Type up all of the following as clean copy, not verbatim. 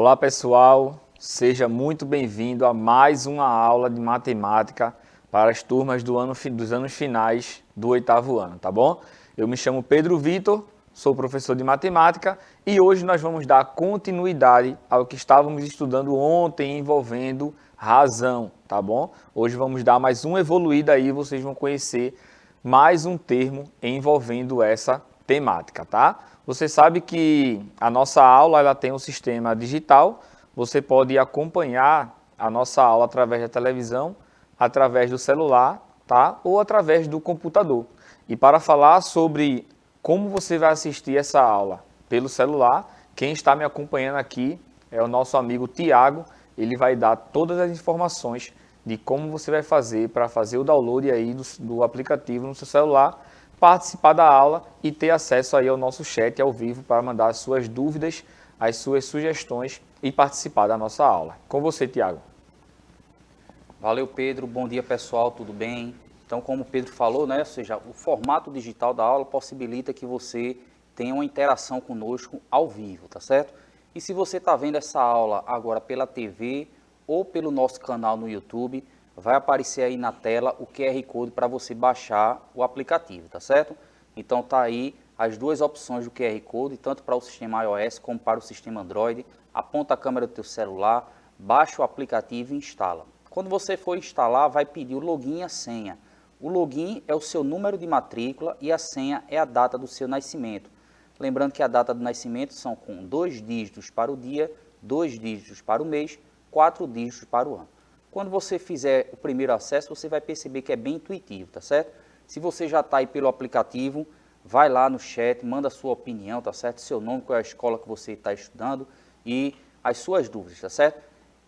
Olá pessoal, seja muito bem-vindo a mais uma aula de matemática para as turmas dos anos finais do 8º ano, tá bom? Eu me chamo Pedro Vitor, sou professor de matemática e hoje nós vamos dar continuidade ao que estávamos estudando ontem envolvendo razão, tá bom? Hoje vamos dar mais uma evoluída aí, vocês vão conhecer mais um termo envolvendo essa temática, tá? Você sabe que a nossa aula ela tem um sistema digital, você pode acompanhar a nossa aula através da televisão, através do celular, tá? Ou através do computador. E para falar sobre como você vai assistir essa aula pelo celular, quem está me acompanhando aqui é o nosso amigo Tiago, ele vai dar todas as informações de como você vai fazer para fazer o download aí do aplicativo no seu celular, participar da aula e ter acesso aí ao nosso chat ao vivo para mandar as suas dúvidas, as suas sugestões e participar da nossa aula. Com você, Tiago. Valeu, Pedro. Bom dia, pessoal. Tudo bem? Então, como o Pedro falou, né, ou seja, o formato digital da aula possibilita que você tenha uma interação conosco ao vivo, tá certo? E se você está vendo essa aula agora pela TV ou pelo nosso canal no YouTube, vai aparecer aí na tela o QR Code para você baixar o aplicativo, tá certo? Então tá aí as duas opções do QR Code, tanto para o sistema iOS como para o sistema Android. Aponta a câmera do teu celular, baixa o aplicativo e instala. Quando você for instalar, vai pedir o login e a senha. O login é o seu número de matrícula e a senha é a data do seu nascimento. Lembrando que a data do nascimento são com 2 dígitos para o dia, 2 dígitos para o mês, 4 dígitos para o ano. Quando você fizer o primeiro acesso, você vai perceber que é bem intuitivo, tá certo? Se você já está aí pelo aplicativo, vai lá no chat, manda a sua opinião, tá certo? Seu nome, qual é a escola que você está estudando e as suas dúvidas, tá certo?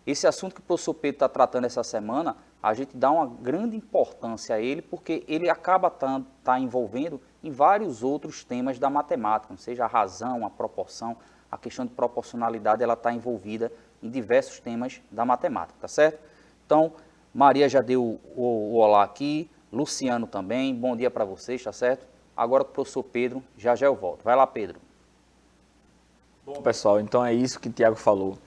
Esse assunto que o professor Pedro está tratando essa semana, a gente dá uma grande importância a ele, porque ele acaba tá envolvendo em vários outros temas da matemática, seja a razão, a proporção, a questão de proporcionalidade, ela está envolvida em diversos temas da matemática, tá certo? Então, Maria já deu o olá aqui, Luciano também, bom dia para vocês, tá certo? Agora com o professor Pedro, já eu volto. Vai lá, Pedro. Bom, pessoal, então é isso que o Tiago falou.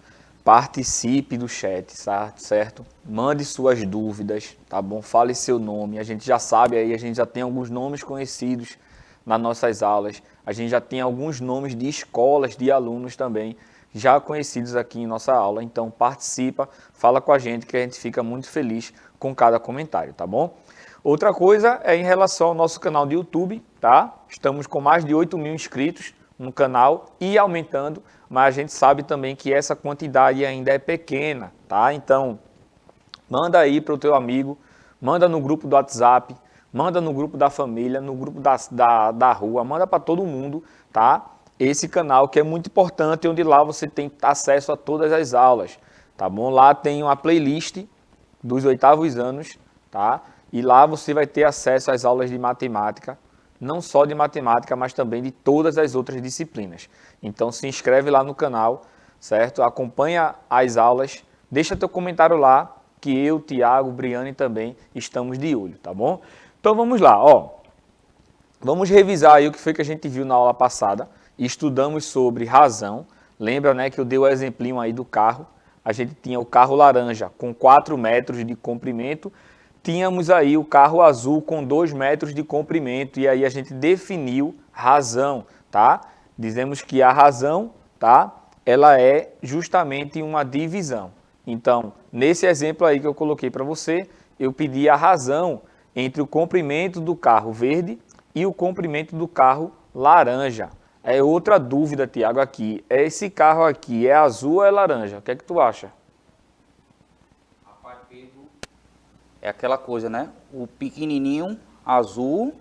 Participe do chat, certo? Mande suas dúvidas, tá bom? Fale seu nome, a gente já sabe aí, a gente já tem alguns nomes conhecidos nas nossas aulas, a gente já tem alguns nomes de escolas, de alunos também, já conhecidos aqui em nossa aula, então participa, fala com a gente que a gente fica muito feliz com cada comentário, tá bom? Outra coisa é em relação ao nosso canal de YouTube, tá? Estamos com mais de 8.000 inscritos no canal e aumentando, mas a gente sabe também que essa quantidade ainda é pequena, tá? Então, manda aí para o teu amigo, manda no grupo do WhatsApp, manda no grupo da família, no grupo da rua, manda para todo mundo, tá? Esse canal que é muito importante, onde lá você tem acesso a todas as aulas, tá bom? Lá tem uma playlist dos 8º anos, tá? E lá você vai ter acesso às aulas de matemática, não só de matemática, mas também de todas as outras disciplinas. Então se inscreve lá no canal, certo? Acompanha as aulas, deixa teu comentário lá, que eu, Tiago, Briane também estamos de olho, tá bom? Então vamos lá, ó. Vamos revisar aí o que foi que a gente viu na aula passada. Estudamos sobre razão. Lembra, né, que eu dei o exemplinho aí do carro. A gente tinha o carro laranja com 4 metros de comprimento. Tínhamos aí o carro azul com 2 metros de comprimento. E aí a gente definiu razão, tá? Dizemos que a razão, tá? Ela é justamente uma divisão. Então, nesse exemplo aí que eu coloquei para você, eu pedi a razão entre o comprimento do carro verde e o comprimento do carro laranja. É outra dúvida, Tiago, aqui. Esse carro aqui é azul ou é laranja? O que é que tu acha? Rapaz, Pedro, é aquela coisa, né? O pequenininho azul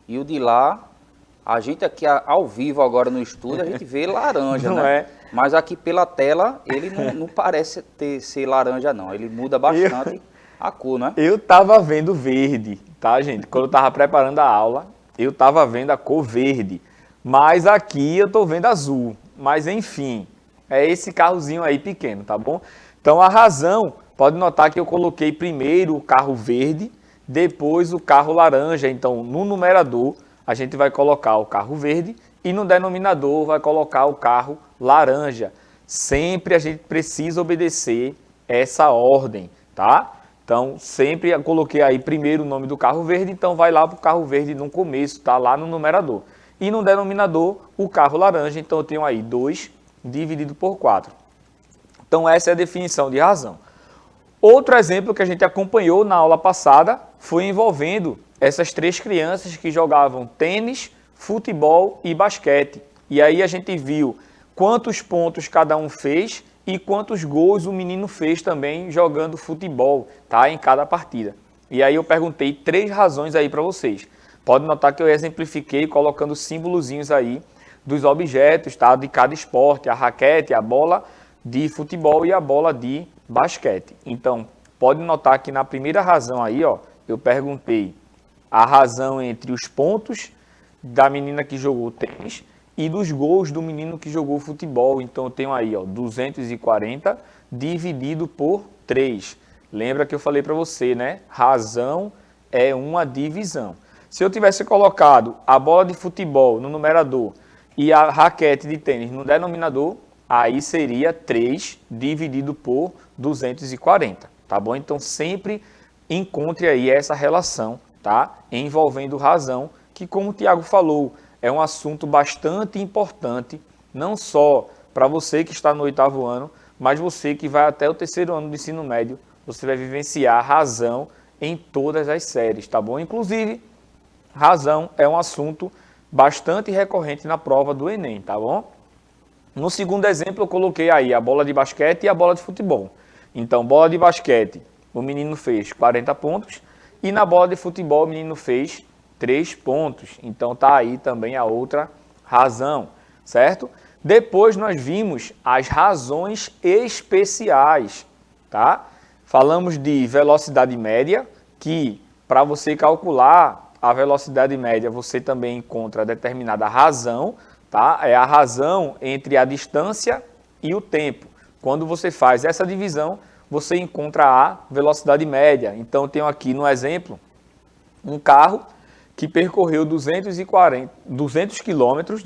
e o de lá, a gente aqui ao vivo agora no estúdio, a gente vê laranja, não né? É. Mas aqui pela tela, ele não parece ser laranja, não. Ele muda bastante a cor, né? Eu estava vendo verde, tá, gente? Quando eu estava preparando a aula, eu estava vendo a cor verde. Mas aqui eu estou vendo azul. Mas enfim, é esse carrozinho aí pequeno, tá bom? Então a razão, pode notar que eu coloquei primeiro o carro verde, depois o carro laranja. Então no numerador a gente vai colocar o carro verde e no denominador vai colocar o carro laranja. sempre a gente precisa obedecer essa ordem, tá? Então, sempre eu coloquei aí primeiro o nome do carro verde, então vai lá para o carro verde no começo, tá lá no numerador. E no denominador, o carro laranja, então eu tenho aí 2 dividido por 4. Então, essa é a definição de razão. Outro exemplo que a gente acompanhou na aula passada foi envolvendo essas 3 crianças que jogavam tênis, futebol e basquete. E aí a gente viu quantos pontos cada um fez e quantos gols o menino fez também jogando futebol, tá? Em cada partida. E aí eu perguntei 3 razões aí para vocês. Pode notar que eu exemplifiquei colocando símbolozinhos aí dos objetos, tá? De cada esporte, a raquete, a bola de futebol e a bola de basquete. Então, pode notar que na primeira razão aí, ó, eu perguntei a razão entre os pontos da menina que jogou tênis e dos gols do menino que jogou futebol. Então, eu tenho aí, ó, 240 dividido por 3. Lembra que eu falei para você, né? Razão é uma divisão. Se eu tivesse colocado a bola de futebol no numerador e a raquete de tênis no denominador, aí seria 3 dividido por 240, tá bom? Então, sempre encontre aí essa relação, tá? Envolvendo razão, que como o Tiago falou, é um assunto bastante importante, não só para você que está no 8º ano, mas você que vai até o 3º ano do ensino médio, você vai vivenciar razão em todas as séries, tá bom? Inclusive, razão é um assunto bastante recorrente na prova do Enem, tá bom? No segundo exemplo, eu coloquei aí a bola de basquete e a bola de futebol. Então, bola de basquete, o menino fez 40 pontos e na bola de futebol o menino fez 3 pontos. Então, tá aí também a outra razão, certo? Depois nós vimos as razões especiais, tá? Falamos de velocidade média, que para você calcular a velocidade média, você também encontra determinada razão, tá? É a razão entre a distância e o tempo. Quando você faz essa divisão, você encontra a velocidade média. Então, eu tenho aqui no exemplo um carro que percorreu 200 quilômetros,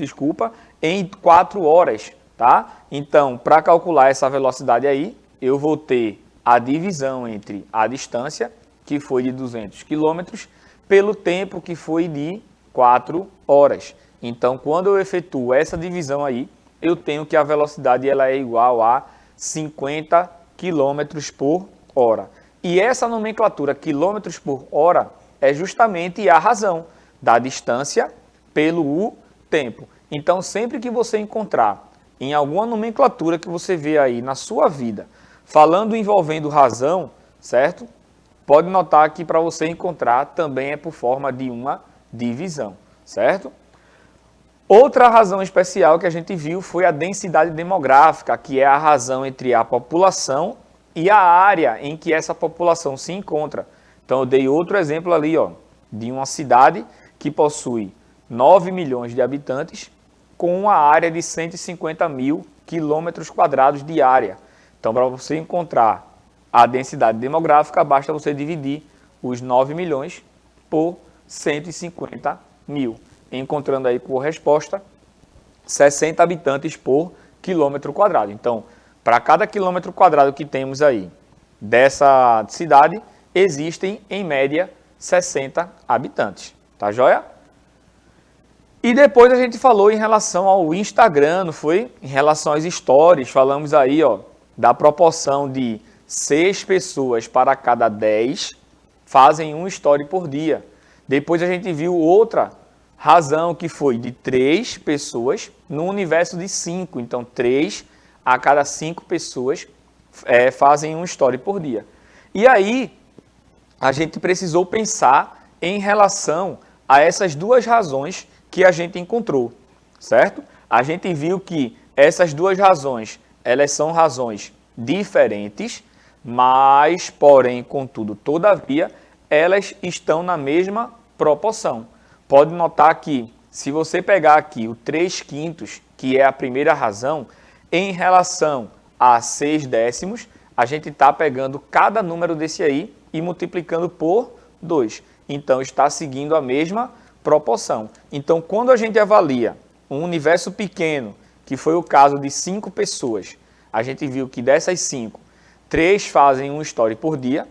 em 4 horas, tá? Então, para calcular essa velocidade aí, eu vou ter a divisão entre a distância, que foi de 200 quilômetros, pelo tempo, que foi de 4 horas. Então, quando eu efetuo essa divisão aí, eu tenho que a velocidade ela é igual a 50 km por hora. E essa nomenclatura quilômetros por hora é justamente a razão da distância pelo tempo. Então, sempre que você encontrar em alguma nomenclatura que você vê aí na sua vida, falando envolvendo razão, certo? Pode notar que para você encontrar também é por forma de uma divisão, certo? Outra razão especial que a gente viu foi a densidade demográfica, que é a razão entre a população e a área em que essa população se encontra. Então, eu dei outro exemplo ali, ó, de uma cidade que possui 9 milhões de habitantes com uma área de 150 mil quilômetros quadrados de área. Então, para você encontrar a densidade demográfica, basta você dividir os 9 milhões por 150 mil. Encontrando aí por resposta 60 habitantes por quilômetro quadrado. Então, para cada quilômetro quadrado que temos aí dessa cidade, existem em média 60 habitantes. Tá joia? E depois a gente falou em relação ao Instagram, não foi? Em relação às stories, falamos aí, ó, da proporção de 6 pessoas para cada 10 fazem um story por dia. Depois a gente viu outra razão que foi de 3 pessoas no universo de 5. Então, 3 a cada 5 pessoas fazem um story por dia. E aí, a gente precisou pensar em relação a essas duas razões que a gente encontrou, certo? A gente viu que essas duas razões, elas são razões diferentes, mas, porém, contudo, todavia, elas estão na mesma proporção. Pode notar que, se você pegar aqui o 3/5, que é a primeira razão, em relação a 6 décimos, a gente está pegando cada número desse aí e multiplicando por 2. Então, está seguindo a mesma proporção. Então, quando a gente avalia um universo pequeno, que foi o caso de 5 pessoas, a gente viu que dessas 5, 3 fazem um story por dia.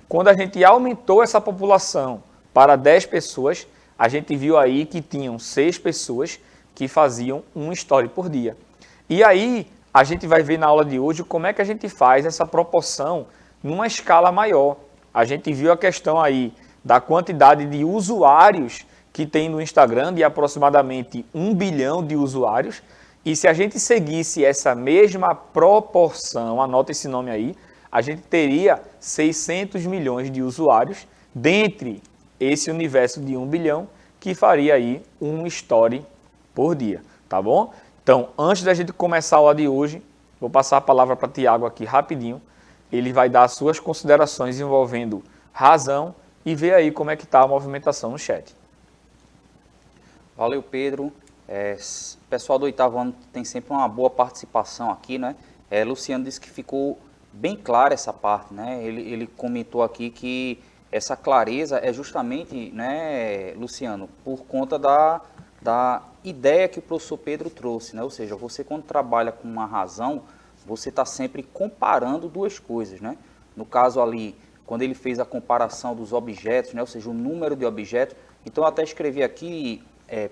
Quando a gente aumentou essa população para 10 pessoas, a gente viu aí que tinham 6 pessoas que faziam um story por dia. E aí, a gente vai ver na aula de hoje como é que a gente faz essa proporção numa escala maior. A gente viu a questão aí da quantidade de usuários que tem no Instagram, de aproximadamente 1 bilhão de usuários. E se a gente seguisse essa mesma proporção, anota esse nome aí, a gente teria 600 milhões de usuários dentre esse universo de 1 bilhão, que faria aí um story por dia, tá bom? Então, antes da gente começar a aula de hoje, vou passar a palavra para Tiago aqui rapidinho. Ele vai dar as suas considerações envolvendo razão e ver aí como é que está a movimentação no chat. Valeu, Pedro. O pessoal do 8º ano tem sempre uma boa participação aqui, né? Luciano disse que ficou bem clara essa parte, né? Ele comentou aqui que essa clareza é justamente, né, Luciano, por conta da ideia que o professor Pedro trouxe, né? Ou seja, você quando trabalha com uma razão, você está sempre comparando duas coisas, né? No caso ali, quando ele fez a comparação dos objetos, né? Ou seja, o número de objetos. Então, eu até escrevi aqui,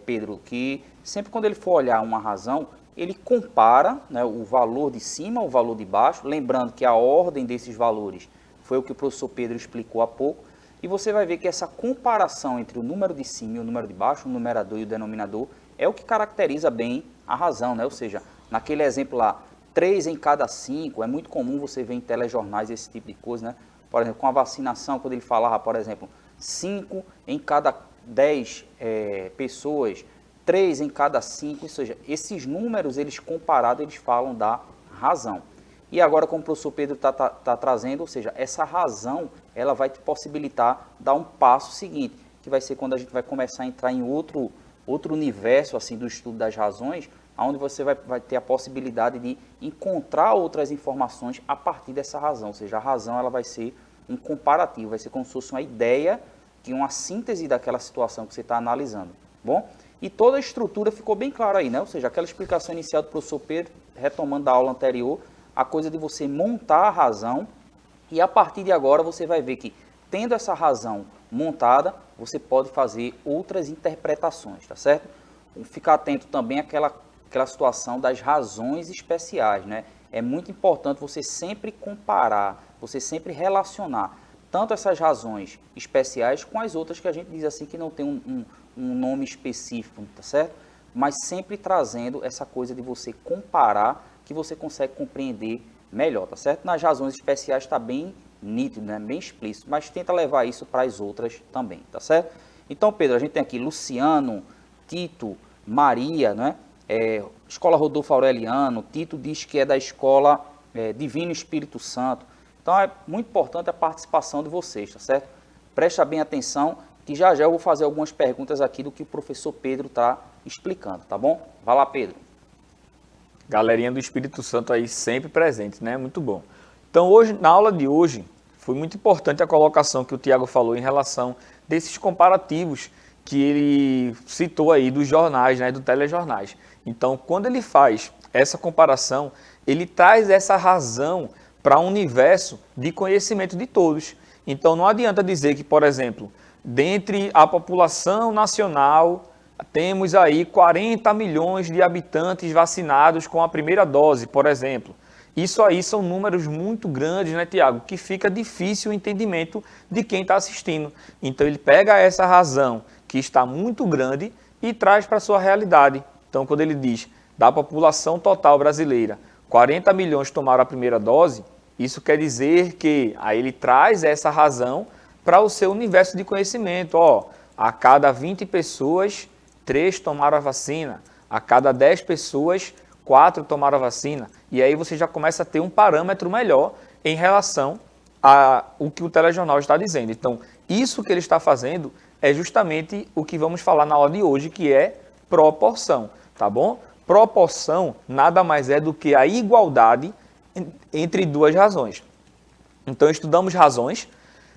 Pedro, que sempre quando ele for olhar uma razão, ele compara, né, o valor de cima, o valor de baixo, lembrando que a ordem desses valores foi o que o professor Pedro explicou há pouco, e você vai ver que essa comparação entre o número de cima e o número de baixo, o numerador e o denominador, é o que caracteriza bem a razão, né? Ou seja, naquele exemplo lá, 3 em cada 5, é muito comum você ver em telejornais esse tipo de coisa, né? Por exemplo, com a vacinação, quando ele falava, por exemplo, 5 em cada 10 pessoas, 3 em cada 5, ou seja, esses números, eles comparados, eles falam da razão. E agora, como o professor Pedro está trazendo, ou seja, essa razão, ela vai te possibilitar dar um passo seguinte, que vai ser quando a gente vai começar a entrar em outro universo assim, do estudo das razões, onde você vai ter a possibilidade de encontrar outras informações a partir dessa razão. Ou seja, a razão ela vai ser um comparativo, vai ser como se fosse uma ideia, que uma síntese daquela situação que você está analisando. Bom? E toda a estrutura ficou bem clara aí, né? Ou seja, aquela explicação inicial do professor Pedro, retomando da aula anterior, a coisa de você montar a razão, e a partir de agora você vai ver que, tendo essa razão montada, você pode fazer outras interpretações, tá certo? Ficar atento também àquela situação das razões especiais, né? É muito importante você sempre comparar, você sempre relacionar tanto essas razões especiais com as outras que a gente diz assim que não tem um nome específico, tá certo? Mas sempre trazendo essa coisa de você comparar, que você consegue compreender melhor, tá certo? Nas razões especiais está bem nítido, né? Bem explícito, mas tenta levar isso para as outras também, tá certo? Então, Pedro, a gente tem aqui Luciano, Tito, Maria, né? Escola Rodolfo Aureliano, Tito diz que é da escola Divino Espírito Santo. Então, é muito importante a participação de vocês, tá certo? Presta bem atenção, que já eu vou fazer algumas perguntas aqui do que o professor Pedro está explicando, tá bom? Vai lá, Pedro. Galerinha do Espírito Santo aí sempre presente, né? Muito bom. Então, hoje, na aula de hoje, foi muito importante a colocação que o Tiago falou em relação desses comparativos que ele citou aí dos jornais, né? Do telejornais. Então, quando ele faz essa comparação, ele traz essa razão para um universo de conhecimento de todos. Então, não adianta dizer que, por exemplo, dentre a população nacional, temos aí 40 milhões de habitantes vacinados com a primeira dose, por exemplo. Isso aí são números muito grandes, né, Tiago? Que fica difícil o entendimento de quem está assistindo. Então, ele pega essa razão que está muito grande e traz para a sua realidade. Então, quando ele diz da população total brasileira, 40 milhões tomaram a primeira dose, isso quer dizer que aí ele traz essa razão para o seu universo de conhecimento. Ó, a cada 20 pessoas, 3 tomaram a vacina. A cada 10 pessoas, 4 tomaram a vacina. E aí você já começa a ter um parâmetro melhor em relação ao que o telejornal está dizendo. Então, isso que ele está fazendo é justamente o que vamos falar na aula de hoje, que é proporção, tá bom? Proporção nada mais é do que a igualdade entre duas razões. Então, estudamos razões,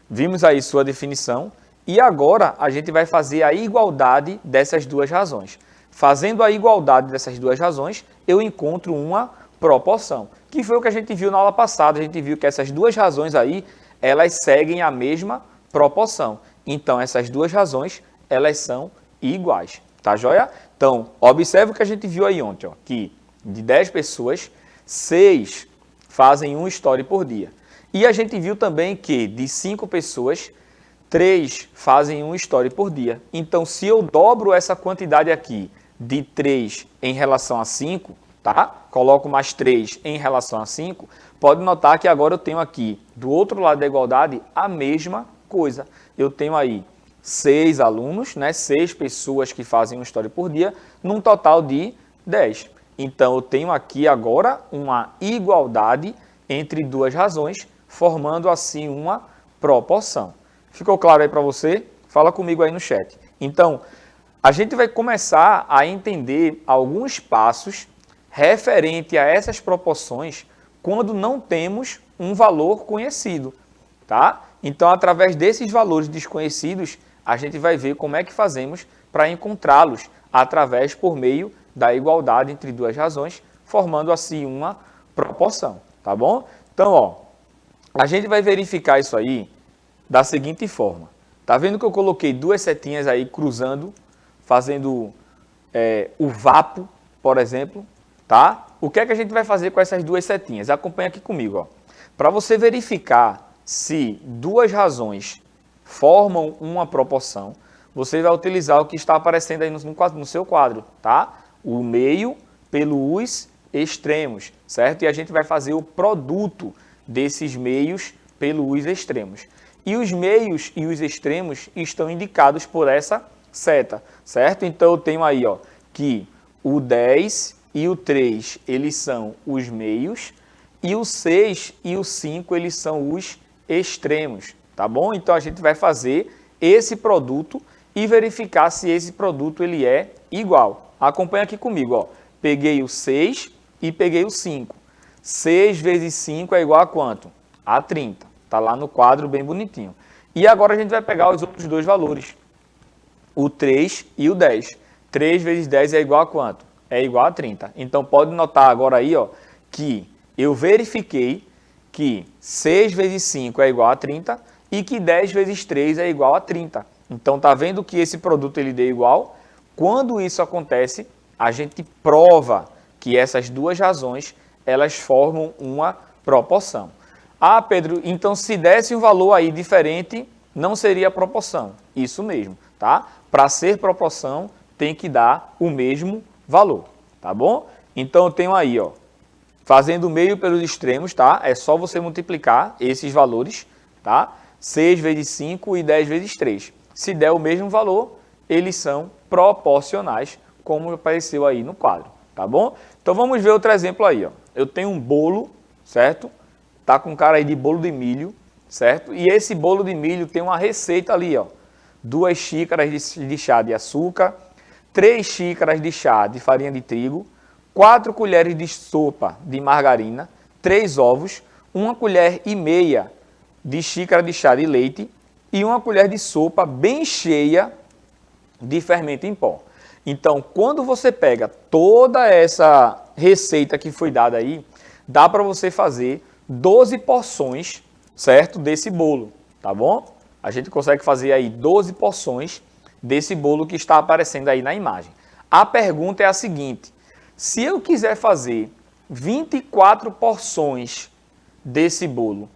vimos aí sua definição, e agora a gente vai fazer a igualdade dessas duas razões. Fazendo a igualdade dessas duas razões, eu encontro uma proporção. Que foi o que a gente viu na aula passada. A gente viu que essas duas razões aí, elas seguem a mesma proporção. Então, essas duas razões, elas são iguais. Tá joia? Então, observe o que a gente viu aí ontem, ó, que de 10 pessoas, 6 fazem uma story por dia. E a gente viu também que de 5 pessoas, 3 fazem uma story por dia. Então, se eu dobro essa quantidade aqui de 3 em relação a 5, tá? Coloco mais 3 em relação a 5, pode notar que agora eu tenho aqui, do outro lado da igualdade, a mesma coisa. Eu tenho aí 6 alunos, né? 6 pessoas que fazem uma story por dia, num total de 10. Então, eu tenho aqui agora uma igualdade entre duas razões, formando assim uma proporção. Ficou claro aí para você? Fala comigo aí no chat. Então, a gente vai começar a entender alguns passos referente a essas proporções quando não temos um valor conhecido, tá? Então, através desses valores desconhecidos, a gente vai ver como é que fazemos para encontrá-los por meio da igualdade entre duas razões, formando assim uma proporção, tá bom? Então, ó, a gente vai verificar isso aí da seguinte forma. Tá vendo que eu coloquei duas setinhas aí cruzando, fazendo o vapo, por exemplo, tá? O que é que a gente vai fazer com essas duas setinhas? Acompanha aqui comigo, ó. Para você verificar se duas razões formam uma proporção, você vai utilizar o que está aparecendo aí no seu quadro, tá? O meio pelos extremos, certo? E a gente vai fazer o produto desses meios pelos extremos. E os meios e os extremos estão indicados por essa seta, certo? Então, eu tenho aí, ó, que o 10 e o 3, eles são os meios, e o 6 e o 5, eles são os extremos, tá bom? Então, a gente vai fazer esse produto e verificar se esse produto ele é igual. Acompanha aqui comigo, ó. Peguei o 6 e peguei o 5. 6 vezes 5 é igual a quanto? A 30. Está lá no quadro bem bonitinho. E agora a gente vai pegar os outros dois valores. O 3 e o 10. 3 vezes 10 é igual a quanto? É igual a 30. Então, pode notar agora aí, ó, que eu verifiquei que 6 vezes 5 é igual a 30 e que 10 vezes 3 é igual a 30. Então, tá vendo que esse produto ele deu igual? Quando isso acontece, a gente prova que essas duas razões, elas formam uma proporção. Ah, Pedro, então se desse um valor aí diferente, não seria proporção. Isso mesmo, tá? Para ser proporção, tem que dar o mesmo valor, tá bom? Então, eu tenho aí, ó, fazendo o meio pelos extremos, tá? É só você multiplicar esses valores, tá? 6 vezes 5 e 10 vezes 3. Se der o mesmo valor, eles são proporcionais, como apareceu aí no quadro, tá bom? Então, vamos ver outro exemplo aí, ó. Eu tenho um bolo, certo? Tá com cara aí de bolo de milho, certo? E esse bolo de milho tem uma receita ali, ó. 2 xícaras de chá de açúcar, 3 xícaras de chá de farinha de trigo, 4 colheres de sopa de margarina, 3 ovos, 1 colher e meia de xícara de chá de leite e 1 colher de sopa bem cheia de fermento em pó. Então, quando você pega toda essa receita que foi dada aí, dá para você fazer 12 porções, certo? Desse bolo, tá bom? A gente consegue fazer aí 12 porções desse bolo que está aparecendo aí na imagem. A pergunta é a seguinte: se eu quiser fazer 24 porções desse bolo,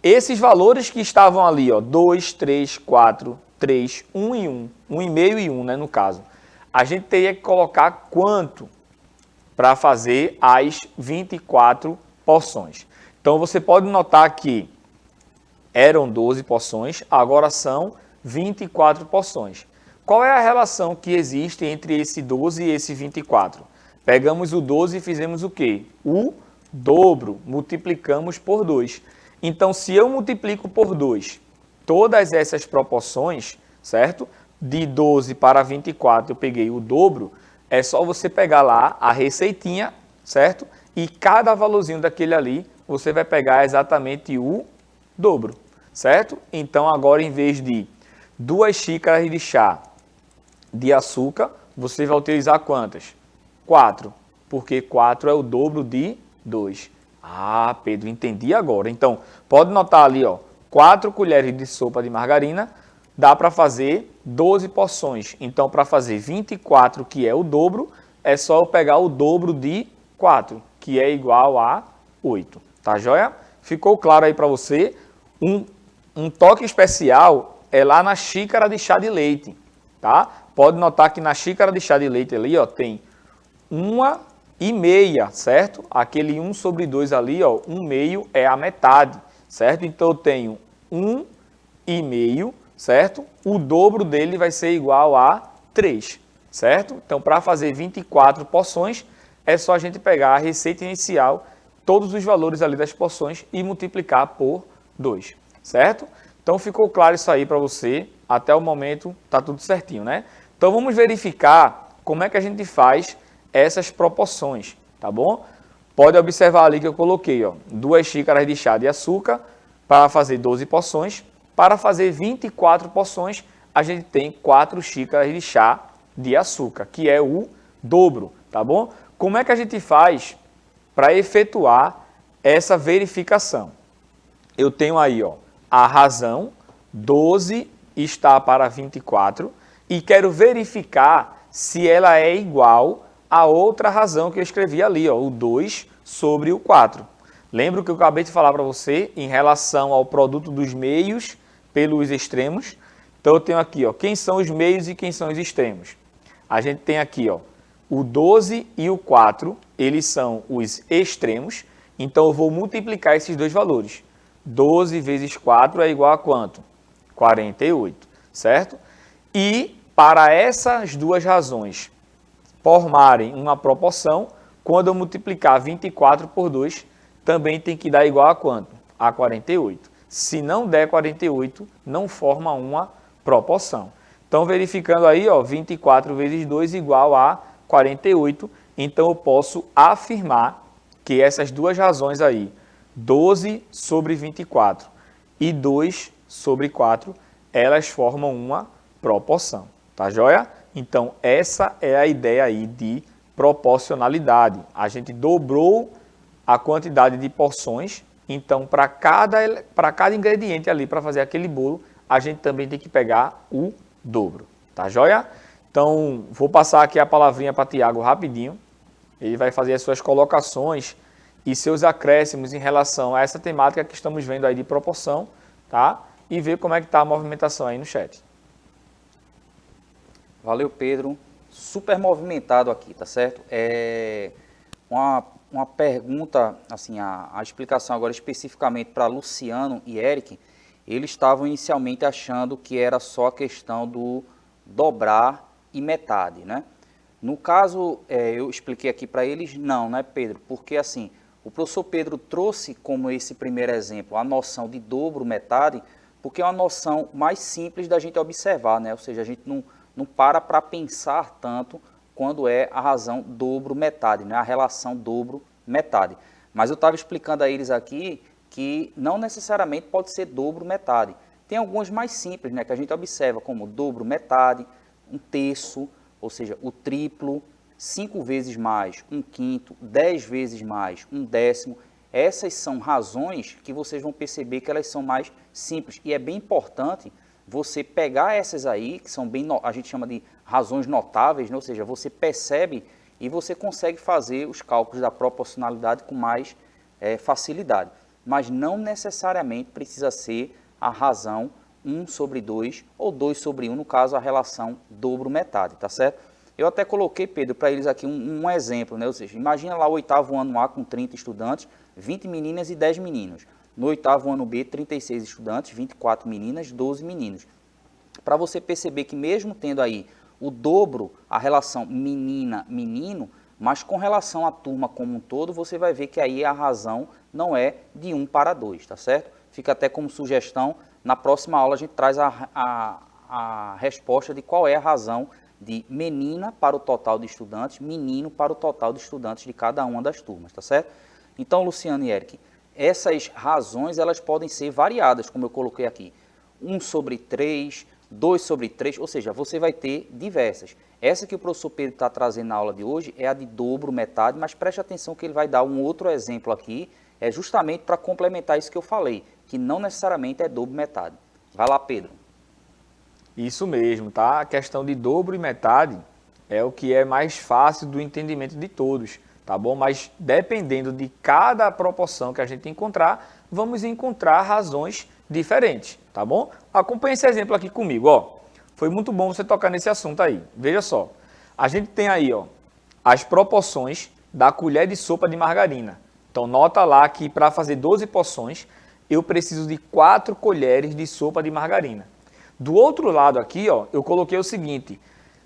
esses valores que estavam ali, ó, 2, 3, 4, 3, 1 e 1, 1,5 e 1, né, no caso, a gente teria que colocar quanto para fazer as 24 porções? Então, você pode notar que eram 12 porções, agora são 24 porções. Qual é a relação que existe entre esse 12 e esse 24? Pegamos o 12 e fizemos o quê? O dobro, multiplicamos por 2. Então, se eu multiplico por 2 todas essas proporções, certo? De 12 para 24 eu peguei o dobro, é só você pegar lá a receitinha, certo? E cada valorzinho daquele ali, você vai pegar exatamente o dobro, certo? Então, agora, em vez de 2 xícaras de chá de açúcar, você vai utilizar quantas? 4, porque 4 é o dobro de 2. Ah, Pedro, entendi agora. Então, pode notar ali, ó, 4 colheres de sopa de margarina, dá para fazer 12 porções. Então, para fazer 24, que é o dobro, é só eu pegar o dobro de 4, que é igual a 8. Tá joia? Ficou claro aí para você? Um toque especial é lá na xícara de chá de leite, tá? Pode notar que na xícara de chá de leite ali, ó, tem 1,5, certo? Aquele 1/2 ali, ó, 1/2 é a metade, certo? Então eu tenho 1,5, certo? O dobro dele vai ser igual a 3, certo? Então, para fazer 24 porções, é só a gente pegar a receita inicial, todos os valores ali das porções e multiplicar por 2, certo? Então, ficou claro isso aí para você. Até o momento, tá tudo certinho, né? Então, vamos verificar como é que a gente faz essas proporções, tá bom? Pode observar ali que eu coloquei, ó, 2 xícaras de chá de açúcar para fazer 12 porções. Para fazer 24 porções, a gente tem 4 xícaras de chá de açúcar, que é o dobro, tá bom? Como é que a gente faz para efetuar essa verificação? Eu tenho aí, ó, a razão 12 está para 24 e quero verificar se ela é igual a outra razão que eu escrevi ali, ó, o 2 sobre o 4. Lembra que eu acabei de falar para você em relação ao produto dos meios pelos extremos? Então eu tenho aqui, ó, quem são os meios e quem são os extremos. A gente tem aqui, ó, o 12 e o 4, eles são os extremos, então eu vou multiplicar esses dois valores. 12 vezes 4 é igual a quanto? 48, certo? E para essas duas razões formarem uma proporção, quando eu multiplicar 24 por 2, também tem que dar igual a quanto? A 48. Se não der 48, não forma uma proporção. Então, verificando aí, ó, 24 vezes 2 igual a 48. Então, eu posso afirmar que essas duas razões aí, 12 sobre 24 e 2 sobre 4, elas formam uma proporção. Tá joia? Então, essa é a ideia aí de proporcionalidade. A gente dobrou a quantidade de porções, então para cada ingrediente ali, para fazer aquele bolo, a gente também tem que pegar o dobro. Tá joia? Então, vou passar aqui a palavrinha para Tiago rapidinho. Ele vai fazer as suas colocações e seus acréscimos em relação a essa temática que estamos vendo aí de proporção, tá? E ver como é que está a movimentação aí no chat. Valeu, Pedro. Super movimentado aqui, tá certo? Uma pergunta, assim, a explicação agora especificamente para Luciano e Eric, eles estavam inicialmente achando que era só a questão do dobrar e metade, né? No caso, eu expliquei aqui para eles, não, né, Pedro? Porque, assim, o professor Pedro trouxe como esse primeiro exemplo a noção de dobro, metade, porque é uma noção mais simples da gente observar, né? Ou seja, a gente não para pensar tanto quando é a razão dobro-metade, né? A relação dobro-metade. Mas eu estava explicando a eles aqui que não necessariamente pode ser dobro-metade. Tem algumas mais simples, né, que a gente observa como dobro-metade, um terço, ou seja, o triplo, 5 vezes mais, 1/5, 10 vezes mais, 1/10. Essas são razões que vocês vão perceber que elas são mais simples. E é bem importante você pegar essas aí, que são bem, a gente chama de razões notáveis, né? Ou seja, você percebe e você consegue fazer os cálculos da proporcionalidade com mais facilidade. Mas não necessariamente precisa ser a razão 1 sobre 2 ou 2 sobre 1, no caso a relação dobro-metade, tá certo? Eu até coloquei, Pedro, para eles aqui um exemplo, né? Ou seja, imagina lá o 8º ano A com 30 estudantes, 20 meninas e 10 meninos. No 8º ano B, 36 estudantes, 24 meninas, 12 meninos. Para você perceber que mesmo tendo aí o dobro, a relação menina-menino, mas com relação à turma como um todo, você vai ver que aí a razão não é de 1 para 2, tá certo? Fica até como sugestão, na próxima aula a gente traz a resposta de qual é a razão de menina para o total de estudantes, menino para o total de estudantes de cada uma das turmas, tá certo? Então, Luciano e Eric, essas razões elas podem ser variadas, como eu coloquei aqui. 1 sobre 3, 2 sobre 3, ou seja, você vai ter diversas. Essa que o professor Pedro está trazendo na aula de hoje é a de dobro, metade, mas preste atenção que ele vai dar um outro exemplo aqui, é justamente para complementar isso que eu falei, que não necessariamente é dobro, metade. Vai lá, Pedro. Isso mesmo, tá? A questão de dobro e metade é o que é mais fácil do entendimento de todos, tá bom? Mas dependendo de cada proporção que a gente encontrar, vamos encontrar razões diferentes, tá bom? Acompanhe esse exemplo aqui comigo, ó. Foi muito bom você tocar nesse assunto aí. Veja só, a gente tem aí, ó, as proporções da colher de sopa de margarina. Então, nota lá que para fazer 12 porções, eu preciso de 4 colheres de sopa de margarina. Do outro lado aqui, ó, eu coloquei o seguinte,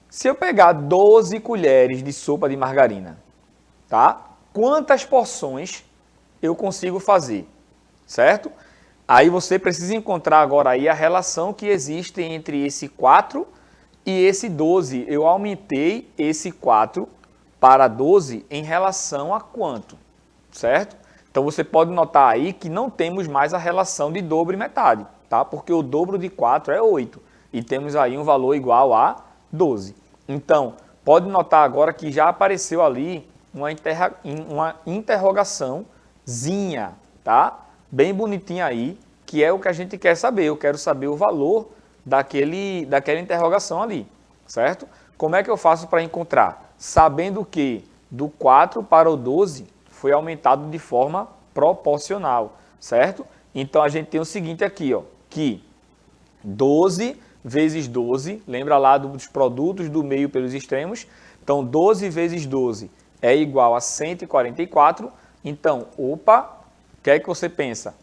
se eu pegar 12 colheres de sopa de margarina, tá? Quantas porções eu consigo fazer, certo? Aí você precisa encontrar agora aí a relação que existe entre esse 4 e esse 12. Eu aumentei esse 4 para 12 em relação a quanto, certo? Então você pode notar aí que não temos mais a relação de dobro e metade, tá? Porque o dobro de 4 é 8 e temos aí um valor igual a 12. Então, pode notar agora que já apareceu ali uma interrogaçãozinha, tá? Bem bonitinha aí, que é o que a gente quer saber. Eu quero saber o valor daquela interrogação ali, certo? Como é que eu faço para encontrar? Sabendo que do 4 para o 12 foi aumentado de forma proporcional, certo? Então, a gente tem o seguinte aqui, ó, que 12 vezes 12, lembra lá dos produtos do meio pelos extremos? Então, 12 vezes 12 é igual a 144. Então, opa, o que é que você pensa?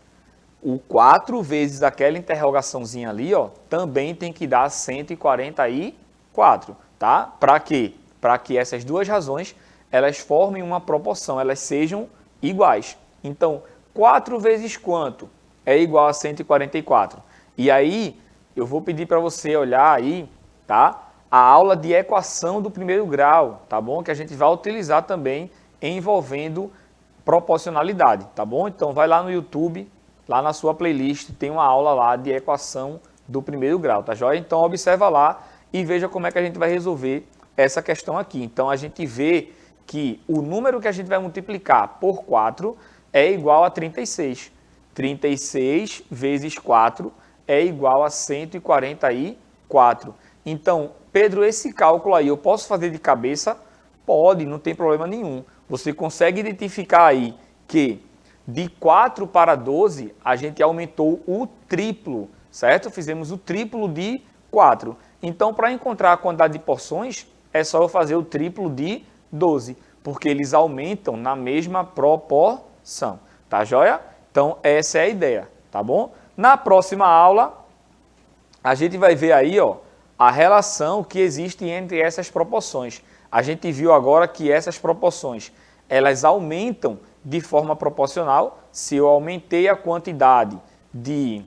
O 4 vezes aquela interrogaçãozinha ali, ó, também tem que dar 144, tá? Para quê? Para que essas duas razões, elas formem uma proporção, elas sejam iguais. Então, 4 vezes quanto é igual a 144? E aí, eu vou pedir para você olhar aí, tá? A aula de equação do primeiro grau, tá bom? Que a gente vai utilizar também envolvendo proporcionalidade, tá bom? Então, vai lá no YouTube, lá na sua playlist, tem uma aula lá de equação do primeiro grau, tá joia? Então, observa lá e veja como é que a gente vai resolver essa questão aqui. Então, a gente vê que o número que a gente vai multiplicar por 4 é igual a 36. 36 vezes 4 é igual a 144. Então, Pedro, esse cálculo aí eu posso fazer de cabeça? Pode, não tem problema nenhum. Você consegue identificar aí que de 4 para 12 a gente aumentou o triplo, certo? Fizemos o triplo de 4. Então, para encontrar a quantidade de porções, é só eu fazer o triplo de 12, porque eles aumentam na mesma proporção, tá joia? Então, essa é a ideia, tá bom? Na próxima aula, a gente vai ver aí, ó, a relação que existe entre essas proporções. A gente viu agora que essas proporções, elas aumentam de forma proporcional. Se eu aumentei a quantidade de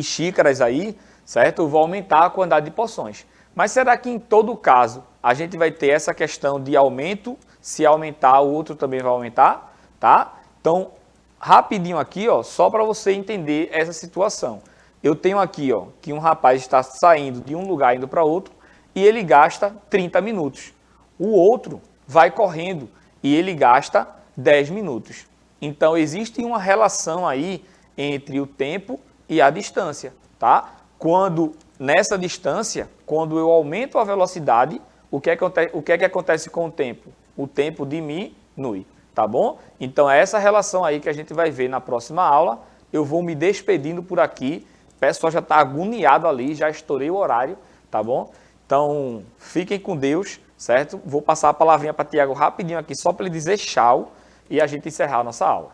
xícaras aí, certo? Eu vou aumentar a quantidade de porções. Mas será que em todo caso a gente vai ter essa questão de aumento? Se aumentar, o outro também vai aumentar, tá? Então, rapidinho aqui, ó, só para você entender essa situação. Eu tenho aqui, ó, que um rapaz está saindo de um lugar indo para outro e ele gasta 30 minutos. O outro vai correndo e ele gasta 10 minutos. Então, existe uma relação aí entre o tempo e a distância, tá? Quando, nessa distância, quando eu aumento a velocidade, o que é que acontece com o tempo? O tempo diminui, tá bom? Então, é essa relação aí que a gente vai ver na próxima aula. Eu vou me despedindo por aqui. O pessoal já está agoniado ali, já estourei o horário, tá bom? Então, fiquem com Deus, certo? Vou passar a palavrinha para Tiago rapidinho aqui, só para ele dizer tchau e a gente encerrar a nossa aula.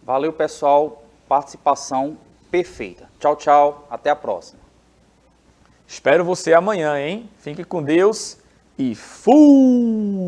Valeu, pessoal. Participação perfeita. Tchau, tchau. Até a próxima. Espero você amanhã, hein? Fique com Deus e fui!